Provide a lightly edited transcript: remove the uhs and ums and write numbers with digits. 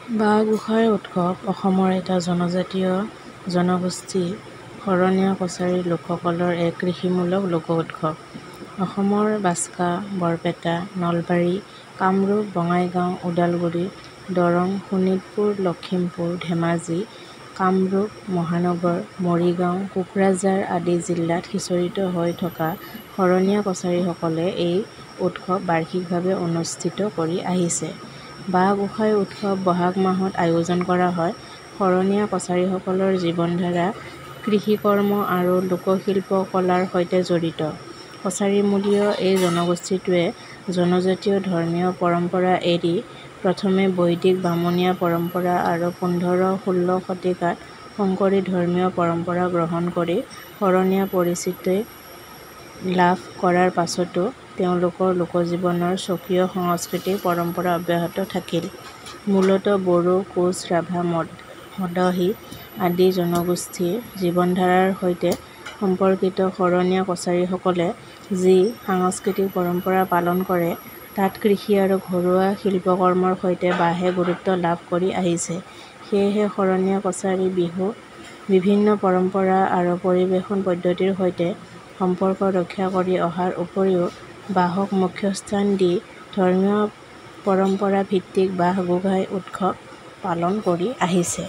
বাঁহ গোঁসাই উৎসৱ অসমৰ এটা জনজাতীয় জনগোষ্ঠী শৰণীয়া কছাৰী লোকসকলৰ এক কৃষিমূলক লোক উৎসৱ। অসমৰ বাক্সা, বৰপেটা, নলবাৰী, কামৰূপ, বঙাইগাঁও, ওদালগুৰি, দৰং, শোণিতপুৰ, লখিমপুৰ, ধেমাজি, কামৰূপ মহানগৰ, মৰিগাঁও, কোকৰাঝাৰ আদি জিলাত সিঁচৰিত হৈ থকা শৰণীয়া কছাৰীসকলে এই উৎসৱ বাৰ্ষিকভাৱে অনুষ্ঠিত কৰি আহিছে। বাঁহ গোঁসাই উৎসৱ বহাগ মাহত আয়োজন কৰা হয়। শৰণীয়া কছাৰীসকলৰ জীৱনধাৰা কৃষিকৰ্ম আৰু লোকশিল্প কলাৰ সৈতে জড়িত। কছাৰীমূলীয় এই জনগোষ্ঠীটোৱে জনজাতীয় ধৰ্মীয় পৰম্পৰা এৰি প্ৰথমে বৈদিক বামুণীয়া পৰম্পৰা আৰু ১৫-১৬ শতিকাত শংকৰী ধৰ্মীয় পৰম্পৰা গ্ৰহণ কৰি শৰণীয়া পৰিচিতি লাভ কৰাৰ পাছতো তেওঁলোকৰ লোকজীৱনৰ স্বকীয় সাংস্কৃতিক পৰম্পৰা অব্যাহত থাকিল। মূলতঃ বড়ো, কোচ, ৰাভা, মদহি আদি জনগোষ্ঠীৰ জীৱনধাৰাৰ সৈতে সম্পৰ্কিত শৰণীয়া কছাৰীসকলে যি সাংস্কৃতিক পৰম্পৰা পালন কৰে, তাত কৃষি আৰু ঘৰুৱা শিল্পকৰ্মৰ সৈতে বাঁহে গুৰুত্ব লাভ কৰি আহিছে। সেয়েহে শৰণীয়া কছাৰী বিহু বিভিন্ন পৰম্পৰা আৰু পৰিৱেশন পদ্ধতিৰ সৈতে সম্পৰ্ক ৰক্ষা কৰি অহাৰ উপৰিও বাঁহক মুখ্য স্থান দি ধৰ্মীয় পৰম্পৰা ভিত্তিক বাঁহ গোঁসাই উৎসৱ পালন কৰি আহিছে।